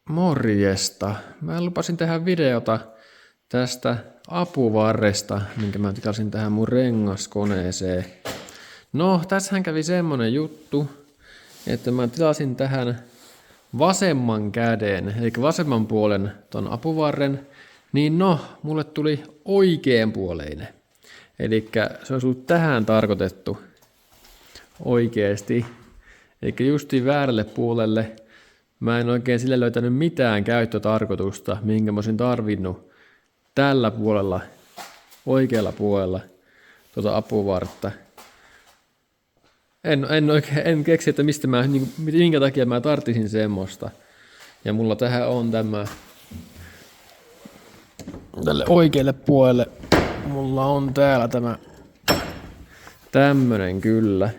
Morjesta. Mä lupasin tehdä videota tästä apuvarresta, minkä mä tilasin tähän mun rengaskoneeseen. No, tässähän kävi semmonen juttu, että mä tilasin tähän vasemman käden, eli vasemman puolen ton apuvarren, niin no, mulle tuli oikeanpuoleinen. Eli se on ollut tähän tarkoitettu oikeesti. Eli justiin väärälle puolelle. Mä en oikein sille löytänyt mitään käyttötarkoitusta, minkä mä olisin tarvinnut tällä puolella, oikealla puolella tuota apuvartta. En keksi, että minkä takia mä tarttisin semmoista. Ja mulla tähän on tälle oikealle puolelle, mulla on täällä tämmönen kyllä,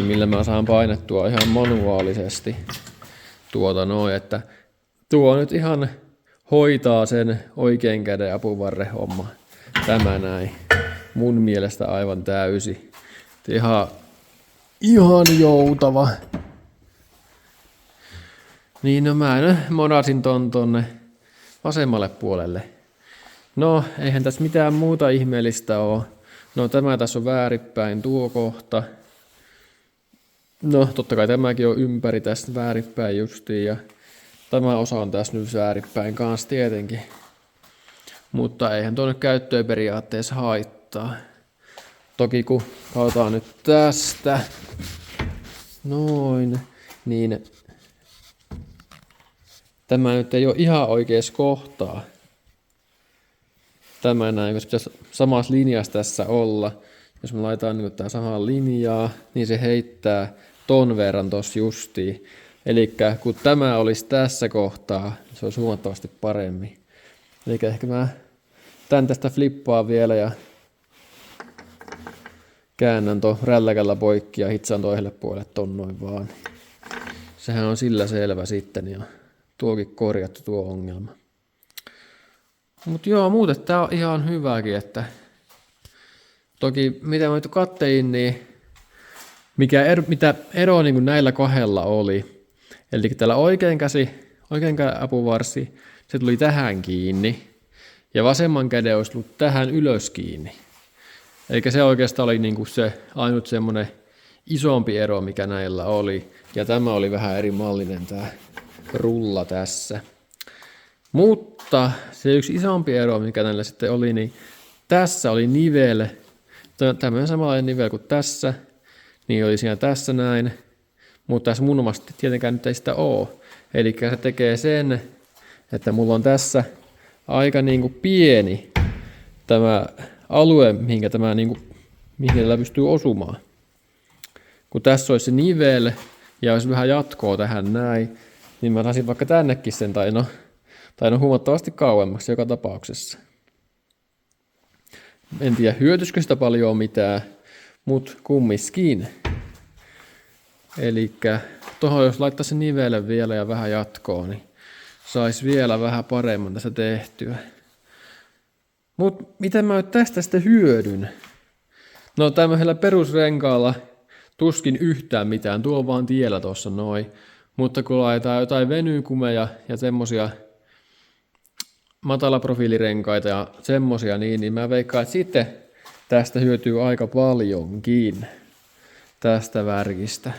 millä mä saan painettua ihan manuaalisesti että tuo nyt ihan hoitaa sen oikean käden apuvarren homma. Tämä näin. Mun mielestä aivan täysi. Ihan joutava. Niin no mä modasin tonne vasemmalle puolelle. No eihän tässä mitään muuta ihmeellistä oo. No tämä tässä on väärinpäin tuo kohta. No totta kai tämäkin on ympäri tästä väärinpäin justiin ja tämä osa on tässä nyt väärinpäin kanssa tietenkin. Mutta eihän tuonne käyttöön periaatteessa haittaa. Toki kun katsotaan nyt tästä, noin, niin tämä nyt ei ole ihan oikeassa kohtaa. Tämä näin, koska pitäisi samassa linjassa tässä olla. Jos me laitetaan niin tähän samaan linjaa, niin se heittää ton verran tossa justiin. Eli kun tämä olisi tässä kohtaa, se olisi huomattavasti paremmin. Eli ehkä mä tän tästä flippaan vielä ja käännän ton rälläkällä poikki ja hitsaan toiselle puolelle ton noin vaan. Sehän on sillä selvä sitten ja tuokin korjattu tuo ongelma. Mut joo, muuten tää on ihan hyväkin, että toki mitä mä nyt kattelin, niin mitä ero niin kuin näillä kahdella oli. Eli tällä oikean käden apuvarsi, se tuli tähän kiinni. Ja vasemman käden olisi tullut tähän ylös kiinni. Eli se oikeastaan oli niin kuin se ainut semmoinen isompi ero, mikä näillä oli. Ja tämä oli vähän eri mallinen tämä rulla tässä. Mutta se yksi isompi ero, mikä näillä sitten oli, niin tässä oli nivel. Tämmöinen samanlainen nivel kuin tässä. Niin oli siinä tässä näin. Mutta tässä mun omasta tietenkään nyt ei sitä ole. Eli se tekee sen, että mulla on tässä aika niin kuin pieni tämä alue, mihin tällä pystyy osumaan. Kun tässä olisi se nivel ja olisi vähän jatkoa tähän näin, niin mä saisin vaikka tännekin sen tai no huomattavasti kauemmaksi joka tapauksessa. En tiedä hyötyisikö sitä paljon mitään, mutta kumminkin. Elikkä tuohon jos laittaisi sen nivelen vielä ja vähän jatkoa, niin saisi vielä vähän paremmin tästä tehtyä. Mut miten mä nyt tästä sitten hyödyn? No tämmöisellä perusrenkaalla tuskin yhtään mitään, tuo vaan tiellä tuossa noin. Mutta kun laitetaan jotain venykumeja ja semmosia matalaprofiilirenkaita ja semmosia niin mä veikkaan, että sitten tästä hyötyy aika paljonkin tästä värkistä.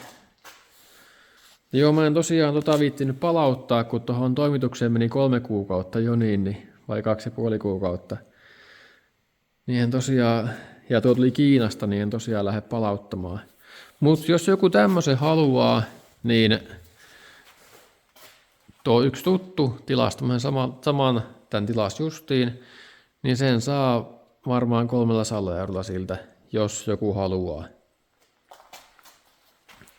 Joo, mä en tosiaan viittinyt palauttaa, kun tuohon toimitukseen meni 3 kuukautta jo niin vai 2,5 kuukautta. Niin en tosiaan, ja tuo tuli Kiinasta, niin en tosiaan lähde palauttamaan. Mutta jos joku tämmöisen haluaa, niin tuo yksi tuttu tilasta, saman tämän tilas justiin, niin sen saa varmaan 300 € siltä, jos joku haluaa.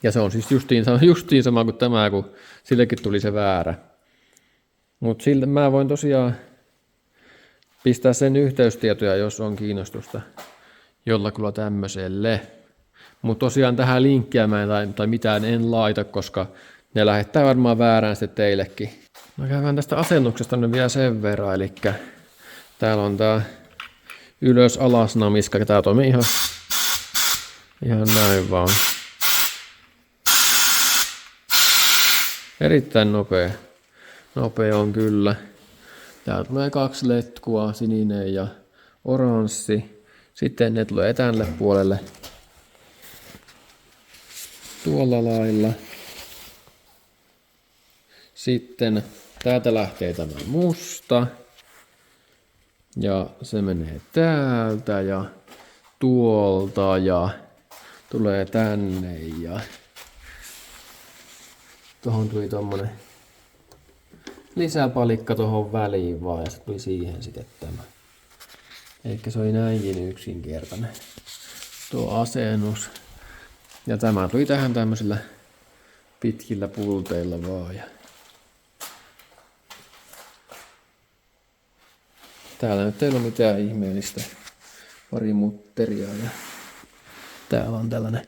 Ja se on siis justiin sama kuin tämä, kun sillekin tuli se väärä. Mutta siltä mä voin tosiaan pistää sen yhteystietoja, jos on kiinnostusta jollakulla tämmöiselle. Mutta tosiaan tähän linkkiä mä tai mitään en laita, koska ne lähettää varmaan väärään sitten teillekin. Mä käyn tästä asennuksesta nyt vielä sen verran, eli täällä on tää ylös-alas namiska, tää toimii ihan näin vaan. Erittäin nopea. Nopea on kyllä. Täällä tulee 2 letkua, sininen ja oranssi. Sitten ne tulee tälle puolelle tuolla lailla. Sitten täältä lähtee tämä musta. Ja se menee täältä ja tuolta ja tulee tänne ja tuohon tuli tommonen lisäpalikka tuohon väliin vaan ja se tuli siihen sitten tämä. Eikä se oli näinkin yksinkertainen tuo asennus. Ja tämä tuli tähän tämmöisillä pitkillä pulteilla vaan. Ja täällä nyt ei ole mitään ihmeellistä. Pari mutteria ja täällä on tällainen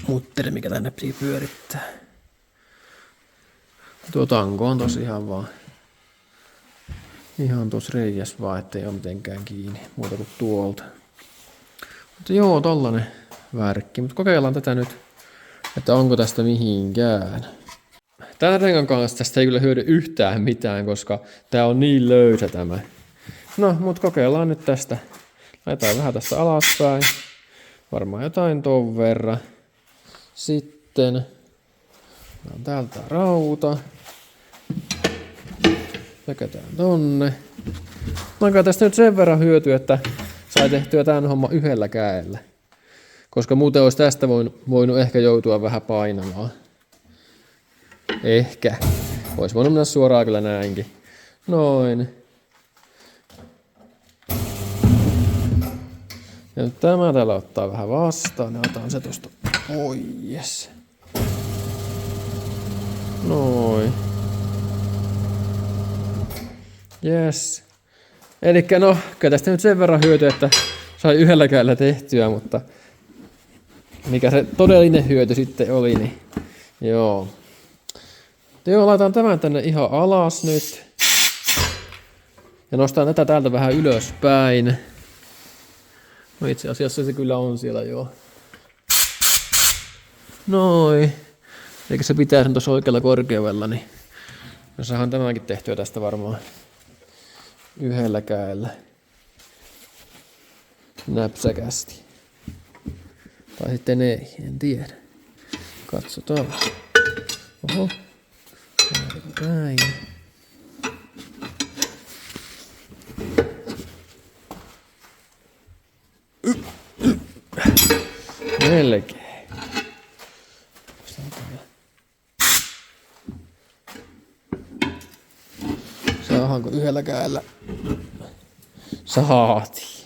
mutteri, mikä tänne piti pyörittää. Tuo tanko on tosi ihan tuossa reijäs vaan, ettei ole mitenkään kiinni muuta kuin tuolta. Mutta joo, tollanen värkki. Mutta kokeillaan tätä nyt, että onko tästä mihinkään. Tällä rengan kanssa tästä ei kyllä hyödy yhtään mitään, koska tää on niin löysä tämä. No, mutta kokeillaan nyt tästä. Laitetaan vähän tästä alaspäin. Varmaan jotain ton verran. Sitten on täältä rauta. Jäkätään tonne. Onko tästä nyt sen verran hyötyä, että sai tehtyä tämän homman yhdellä kädellä. Koska muuten olisi tästä voinut ehkä joutua vähän painamaan. Ehkä. Olisi voinut mennä suoraan kyllä näinkin. Noin. Ja nyt tämä täällä ottaa vähän vastaan. Ja otan se tosta pois. Noin. Yes. Elikkä no, kyllä tästä nyt sen verran hyötyä, että sai yhdellä kädellä tehtyä, mutta mikä se todellinen hyöty sitten oli, niin joo. Joo, laitan tämän tänne ihan alas nyt. Ja nostan tätä täältä vähän ylöspäin. No itse asiassa se kyllä on siellä joo. Noin. Eikä se pitää sen tuossa oikealla korkeudella, niin no saadaan tämänkin tehtyä tästä varmaan yhdellä kädellä. Näpsäkästi. Tai sitten ei, en tiedä. Katsotaan. Oho. Näin. Melkein. Saadaanko yhdellä kädellä? Saatiin.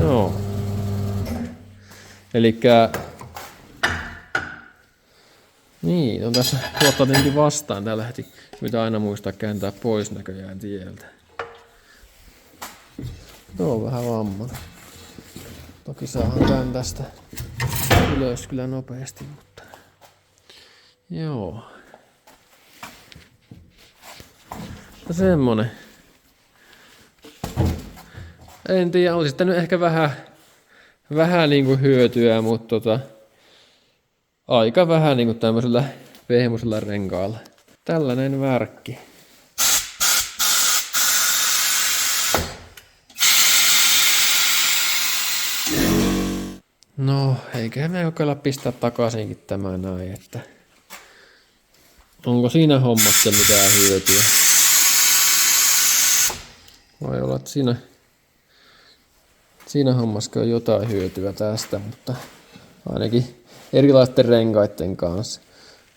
Joo. Elikkä niin, on tässä tuottaa tietenkin vastaan. Täällä heti pitää aina muistaa kääntää pois näköjään tieltä. Tuo on vähän vammainen. Toki saadaan tän tästä ylös kyllä nopeasti, mutta joo. Ja semmonen. En tiedä, olisi sitten nyt ehkä vähän niinku hyötyä, mutta aika vähän niinku tämmöisellä pehmoisella renkaalla. Tällainen värkki. No, eiköhän me kokeilla pistää takaisinkin tämä näin, että onko siinä hommassa mitään hyötyä? Voi olla, että siinä hommassa on jotain hyötyä tästä, mutta ainakin erilaisten renkaiden kanssa.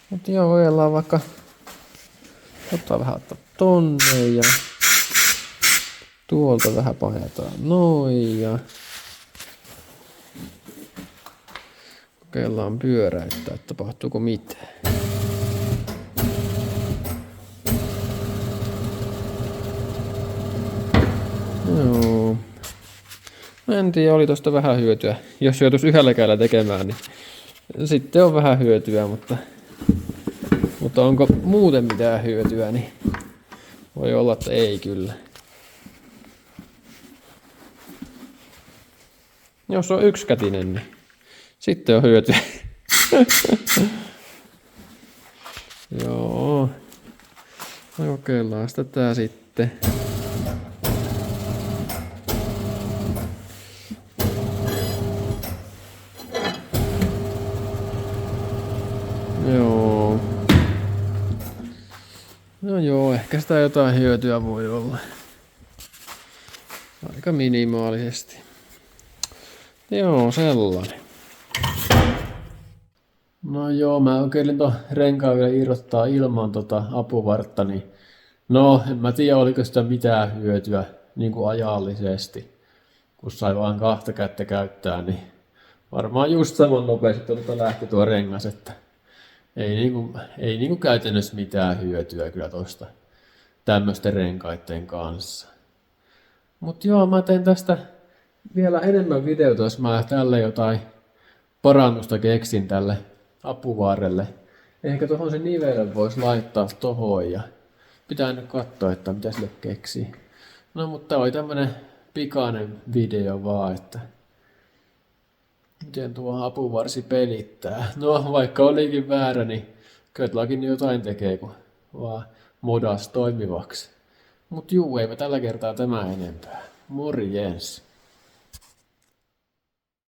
Mutta joo, voidaan vaikka ottaa vähän tonne ja tuolta vähän painetaan noin ja kokeillaan pyöräyttää, että tapahtuuko mitään. Joo. En tiedä, oli tosta vähän hyötyä. Jos joutuisi yhdellä kädellä tekemään, niin sitten on vähän hyötyä, mutta onko muuten mitään hyötyä, niin voi olla, että ei kyllä. Jos on yksikätinen, niin Sitten on hyötyä. Joo. No kokeillaan sitä tää sitten. Joo. No joo, ehkä sitä jotain hyötyä voi olla. Aika minimaalisesti. Joo, sellainen. No joo, mä kokeilin ton renkaan vielä irrottaa ilman apuvartta, niin no, en mä tiedä oliko sitä mitään hyötyä niin kuin ajallisesti. Kun sai vaan kahta kättä käyttää, niin varmaan just saman nopeasti lähti tuo rengas, että ei niinku käytännössä mitään hyötyä kyllä tosta tämmöisten renkaiden kanssa. Mut joo, mä teen tästä vielä enemmän videoita, jos mä tälle jotain parannusta keksin tälle apuvaarelle. Ehkä tohon se nivelen voisi laittaa tohon ja pitää nyt katsoa, että mitä sille keksii. No mutta oli tämmönen pikainen video vaan, että miten tuo apuvarsi pelittää. No vaikka olikin väärä, niin Kötlakin jotain tekee, kun vaan modas toimivaksi. Mut juu, eipä tällä kertaa tämä enempää. Morjens!